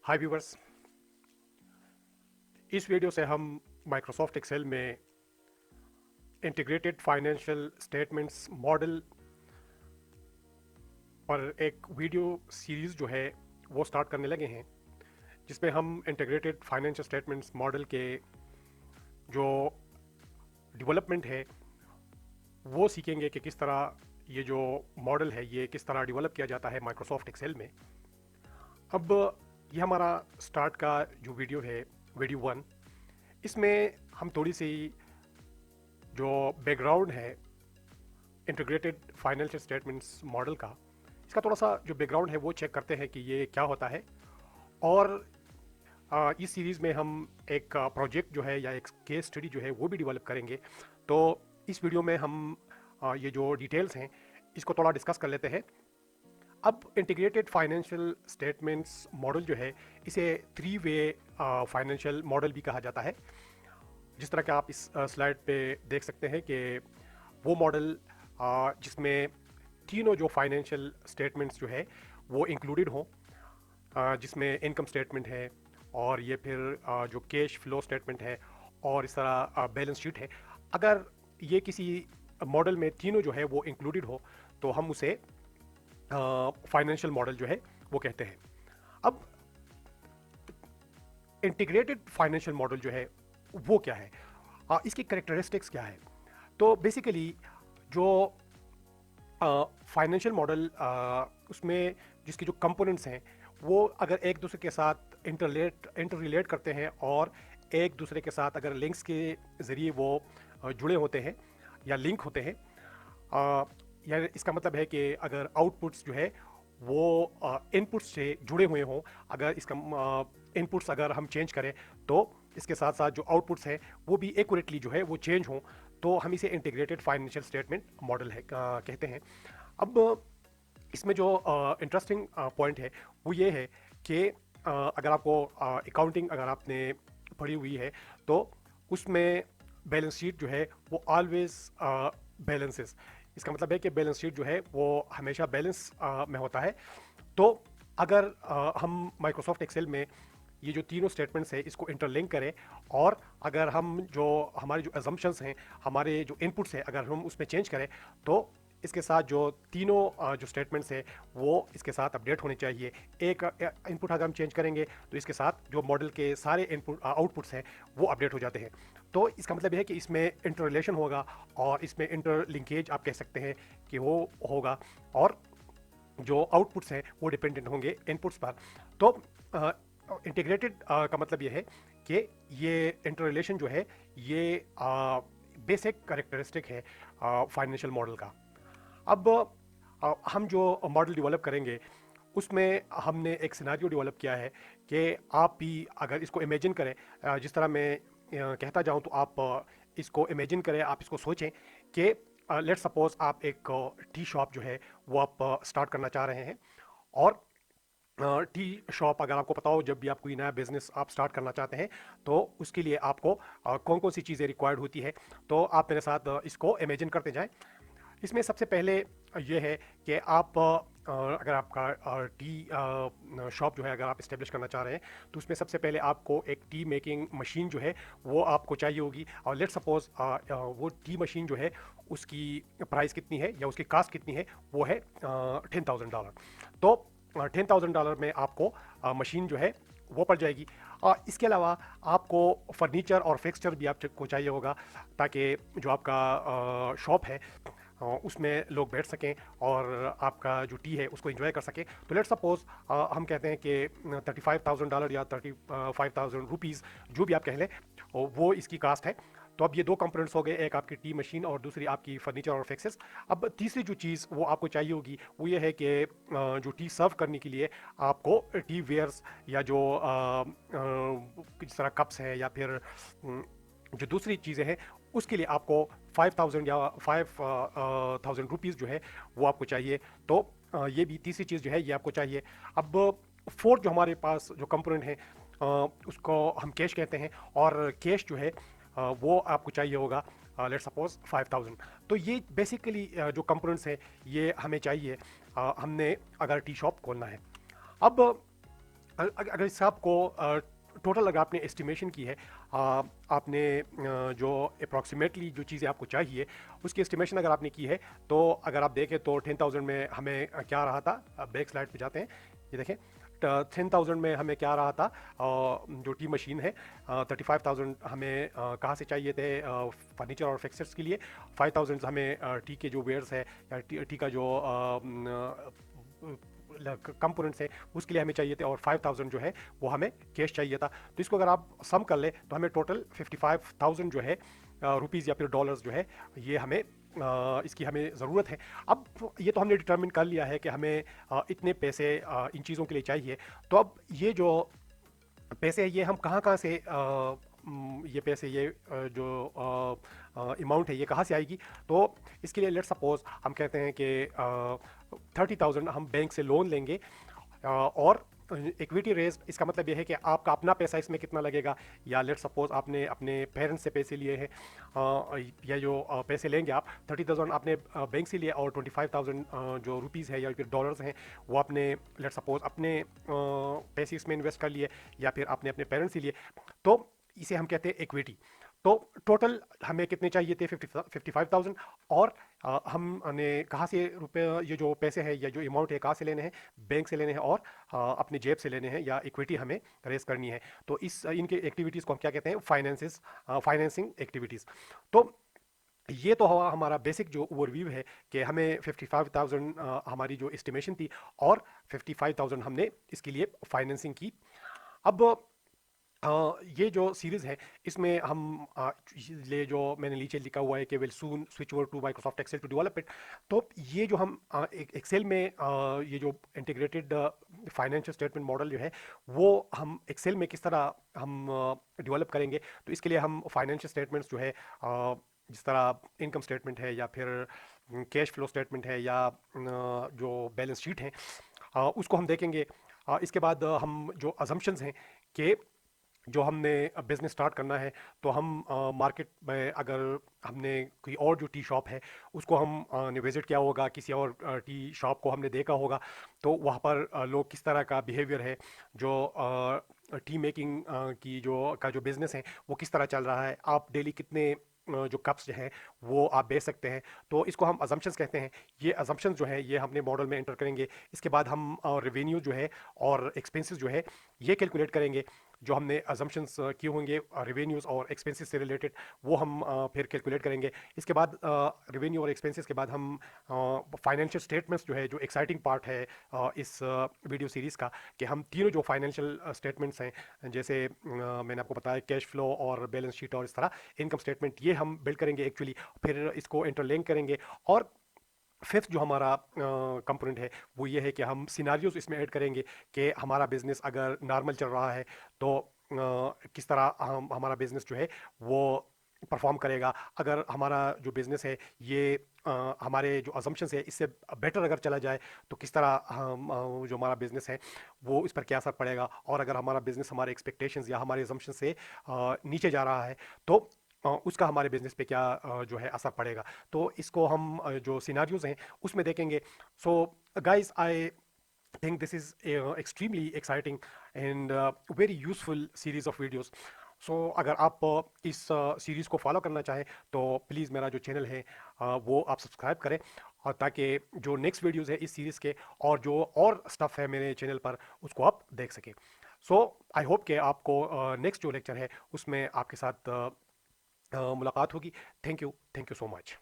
हाय viewers. इस video से हम माइक्रोसॉफ्ट एक्सेल में इंटीग्रेटेड फाइनेंशियल स्टेटमेंट्स मॉडल पर एक वीडियो सीरीज़ जो है वो स्टार्ट करने लगे हैं, जिसमें हम इंटीग्रेटेड फाइनेंशियल स्टेटमेंट्स मॉडल के जो डेवलपमेंट है वो सीखेंगे कि किस तरह ये जो मॉडल है ये किस तरह डेवलप किया जाता है माइक्रोसॉफ्ट एक्सेल में। अब ये हमारा स्टार्ट का जो वीडियो है, वीडियो 1, इसमें हम थोड़ी सी जो बैकग्राउंड है इंटीग्रेटेड फाइनेंशियल स्टेटमेंट्स मॉडल का, इसका थोड़ा सा जो बैकग्राउंड है वो चेक करते हैं कि ये क्या होता है। और इस सीरीज़ में हम एक प्रोजेक्ट जो है या एक केस स्टडी जो है वो भी डेवलप करेंगे। तो इस वीडियो में हम ये जो डिटेल्स हैं इसको थोड़ा डिस्कस कर लेते हैं। अब इंटीग्रेटेड फाइनेंशियल स्टेटमेंट्स मॉडल जो है इसे 3 वे फाइनेंशियल मॉडल भी कहा जाता है। जिस तरह के आप इस स्लाइड पे देख सकते हैं कि वो मॉडल जिसमें तीनों जो फाइनेंशियल स्टेटमेंट्स जो है वो इंक्लूडेड हों, जिसमें इनकम स्टेटमेंट है और ये फिर जो कैश फ्लो स्टेटमेंट है और इस तरह बैलेंस शीट है। अगर ये किसी मॉडल में तीनों जो है वो इंक्लूडेड हो तो हम उसे फाइनेंशियल मॉडल जो है वो कहते हैं। अब इंटीग्रेटेड फाइनेंशियल मॉडल जो है वो क्या है, इसकी करेक्टरिस्टिक्स क्या है। तो बेसिकली जो फाइनेंशियल मॉडल उसमें जिसके जो कंपोनेंट्स हैं वो अगर एक दूसरे के साथ इंटर रिलेट करते हैं और एक दूसरे के साथ अगर लिंक्स के ज़रिए वो जुड़े होते हैं या लिंक होते हैं, या इसका मतलब है कि अगर आउटपुट्स जो है वो इनपुट्स से जुड़े हुए हों, अगर इसका इनपुट्स अगर हम चेंज करें तो इसके साथ साथ जो आउटपुट्स हैं वो भी एक्यूरेटली जो है वो चेंज हों, तो हम इसे इंटीग्रेटेड फाइनेंशियल स्टेटमेंट मॉडल है कहते हैं। अब इसमें जो इंटरेस्टिंग पॉइंट है वो ये है कि अगर आपको अकाउंटिंग अगर आपने पढ़ी हुई है तो उसमें बैलेंस शीट जो है वो ऑलवेज बैलेंसेस, इसका मतलब है कि बैलेंस शीट जो है वो हमेशा बैलेंस में होता है। तो अगर हम माइक्रोसॉफ्ट एक्सेल में ये जो तीनों स्टेटमेंट्स हैं इसको इंटरलिंक करें और अगर हम जो हमारे जो अजम्पशंस हैं, हमारे जो इनपुट्स हैं, अगर हम उसमें चेंज करें तो इसके साथ जो तीनों जो स्टेटमेंट्स हैं वो इसके साथ अपडेट होने चाहिए। एक इनपुट अगर हम चेंज करेंगे तो इसके साथ जो मॉडल के सारे इनपुट आउटपुट्स हैं वो अपडेट हो जाते हैं। तो इसका मतलब ये है कि इसमें इंटर रिलेशन होगा और इसमें इंटर लिंकेज आप कह सकते हैं कि वो होगा, और जो आउटपुट्स हैं वो डिपेंडेंट होंगे इनपुट्स पर। तो इंटीग्रेटेड का मतलब ये है कि ये इंटर रिलेशन जो है ये बेसिक करेक्टरिस्टिक है फाइनेंशियल मॉडल का। अब हम जो मॉडल डेवलप करेंगे उसमें हमने एक सिनेरियो डेवलप किया है कि आप भी अगर इसको इमेजिन करें, जिस तरह मैं कहता जाऊं तो आप इसको इमेजिन करें, आप इसको सोचें कि लेट्स सपोज आप एक टी शॉप जो है वो आप स्टार्ट करना चाह रहे हैं। और टी शॉप अगर आपको पता हो, जब भी आप कोई नया बिजनेस आप स्टार्ट करना चाहते हैं तो उसके लिए आपको कौन कौन सी चीज़ें रिक्वायर्ड होती है, तो आप मेरे साथ इसको इमेजिन करते जाएं। इसमें सबसे पहले ये है कि आप अगर आपका टी शॉप जो है अगर आप इस्टेब्लिश करना चाह रहे हैं तो उसमें सबसे पहले आपको एक टी मेकिंग मशीन जो है वो आपको चाहिए होगी। और लेट सपोज वो टी मशीन जो है उसकी प्राइस कितनी है या उसकी कास्ट कितनी है, वो है $10,000। तो $10,000 में आपको मशीन जो है वो पड़ जाएगी। इसके अलावा आपको फर्नीचर और फिक्सचर भी आपको चाहिए होगा ताकि जो आपका शॉप है उसमें लोग बैठ सकें और आपका जो टी है उसको एंजॉय कर सकें। तो लेट्स सपोज हम कहते हैं कि $35,000 या ₹35,000 जो भी आप कह लें वो इसकी कास्ट है। तो अब ये दो कंपोनेंट्स हो गए, एक आपकी टी मशीन और दूसरी आपकी फर्नीचर और फिक्सेस। अब तीसरी जो चीज़ वो आपको चाहिए होगी वो ये है कि जो टी सर्व करने के लिए आपको टी वेयर्स या जो जिस तरह कप्स हैं या फिर जो दूसरी चीज़ें हैं उसके लिए आपको 5,000 या ₹5,000 जो है वो आपको चाहिए। तो ये भी तीसरी चीज़ जो है ये आपको चाहिए। अब फोर्थ जो हमारे पास जो कंपोनेंट है उसको हम कैश कहते हैं, और कैश जो है वो आपको चाहिए होगा लेट्स सपोज 5,000। तो ये बेसिकली जो कंपोनेंट्स हैं ये हमें चाहिए हमने अगर टी शॉप खोलना है। अब अगर इस आपको टोटल अगर आपने एस्टिमेशन की है, आपने जो अप्रॉक्सीमेटली जो चीज़ें आपको चाहिए उसकी एस्टिमेशन अगर आपने की है, तो अगर आप देखें तो 10,000 में हमें क्या रहा था। बैक स्लाइड पे जाते हैं, ये देखें 10,000 में हमें क्या रहा था। जो टी मशीन है, 35,000 हमें कहाँ से चाहिए थे फर्नीचर और फिक्सर्स के लिए। 5,000 हमें टी के जो वेयर्स है या टी का जो कंपोनेंट्स हैं उसके लिए हमें चाहिए थे, और 5,000 जो है वो हमें कैश चाहिए था। तो इसको अगर आप सम कर ले तो हमें टोटल 55,000 जो है रुपीज़ या फिर डॉलर्स जो है, ये हमें इसकी हमें ज़रूरत है। अब ये तो हमने डिटर्मिन कर लिया है कि हमें इतने पैसे इन चीज़ों के लिए चाहिए। तो अब ये जो पैसे हैं ये हम कहाँ कहाँ से ये पैसे, ये जो अमाउंट है ये कहाँ से आएगी। तो इसके लिए लेट सपोज हम कहते हैं कि 30,000 हम बैंक से लोन लेंगे, और इक्विटी रेज, इसका मतलब ये है कि आपका अपना पैसा इसमें कितना लगेगा, या लेट सपोज आपने अपने पेरेंट्स से पैसे लिए हैं, या जो पैसे लेंगे आप 30,000 आपने बैंक से लिए, और 25,000 जो रुपीज़ है या फिर डॉलर्स हैं वो आपने लेट सपोज अपने पैसे इसमें इन्वेस्ट कर लिए, या फिर आपने अपने पेरेंट्स से लिए। तो इसे हम कहते हैं इक्विटी। तो टोटल हमें कितने चाहिए थे, 55,000। और हमने कहाँ से रुपए, ये जो पैसे हैं या जो अमाउंट है कहाँ से लेने हैं, बैंक से लेने हैं, और अपनी जेब से लेने हैं, या इक्विटी हमें रेस करनी है। तो इस इनके एक्टिविटीज़ को हम क्या कहते हैं, फाइनेंसिंग एक्टिविटीज़। तो ये तो हुआ हमारा बेसिक जो ओवरव्यू है कि हमें 55,000 हमारी जो एस्टिमेशन थी, और 55,000 हमने इसके लिए फाइनेंसिंग की। अब ये जो सीरीज़ है इसमें हम ले जो मैंने नीचे लिखा हुआ है कि will soon switch over to Microsoft Excel to develop it. तो ये जो हम एक्सेल में ये जो इंटीग्रेटेड फाइनेंशियल स्टेटमेंट मॉडल जो है वो हम एक्सेल में किस तरह हम डेवलप करेंगे। तो इसके लिए हम फाइनेंशियल स्टेटमेंट्स जो है, जिस तरह इनकम स्टेटमेंट है, या फिर कैश फ्लो स्टेटमेंट है, या जो बैलेंस शीट है, उसको हम देखेंगे। इसके बाद हम जो अजम्पशंस हैं कि जो हमने बिज़नेस स्टार्ट करना है, तो हम मार्केट में अगर हमने कोई और जो टी शॉप है उसको हम ने विज़िट किया होगा, किसी और टी शॉप को हमने देखा होगा, तो वहाँ पर लोग किस तरह का बिहेवियर है, जो टी मेकिंग की जो बिज़नेस है वो किस तरह चल रहा है, आप डेली कितने जो कप्स हैं वो आप बेच सकते हैं। तो इसको हम अजम्पशंस कहते हैं। ये अजम्पशंस जो है ये हमने मॉडल में एंटर करेंगे। इसके बाद हम रेवेन्यू जो है और एक्सपेंसेस जो है ये कैलकुलेट करेंगे। जो हमने अजम्पशंस किए होंगे रेवेन्यूज़ और एक्सपेंसेस से रिलेटेड, वो हम फिर कैलकुलेट करेंगे। इसके बाद रेवेन्यू और एक्सपेंसेस के बाद हम फाइनेंशियल स्टेटमेंट्स जो है, जो एक्साइटिंग पार्ट है इस वीडियो सीरीज़ का, कि हम तीनों जो फाइनेंशियल स्टेटमेंट्स हैं, जैसे मैंने आपको बताया कैश फ्लो और बैलेंस शीट और इस तरह इनकम स्टेटमेंट, ये हम बिल्ड करेंगे एक्चुअली। फिर इसको इंटरलिंक करेंगे। और फिफ्थ जो हमारा कंपोनेंट है वो ये है कि हम सिनारियोज इसमें ऐड करेंगे कि हमारा बिजनेस अगर नॉर्मल चल रहा है तो किस तरह हमारा बिजनेस जो है वो परफॉर्म करेगा। अगर हमारा जो बिजनेस है ये हमारे जो अजम्पशंस है इससे बेटर अगर चला जाए तो किस तरह हम जो हमारा बिजनेस है वो इस पर क्या असर पड़ेगा। और अगर हमारा बिजनेस हमारे एक्सपेक्टेशंस या हमारे अजम्पशन से नीचे जा रहा है तो उसका हमारे बिजनेस पे क्या जो है असर पड़ेगा। तो इसको हम जो सिनारियोज हैं उसमें देखेंगे। So guys, I think this is extremely exciting and very useful series of videos. सो अगर आप इस सीरीज़ को फॉलो करना चाहें तो प्लीज़ मेरा जो चैनल है वो आप सब्सक्राइब करें, और ताकि जो नेक्स्ट वीडियोज़ है इस सीरीज़ के और जो और स्टफ़ है मेरे चैनल पर उसको आप देख सकें। सो आई होप कि आपको नेक्स्ट जो लेक्चर है उसमें आपके साथ मुलाकात होगी। Thank you so much.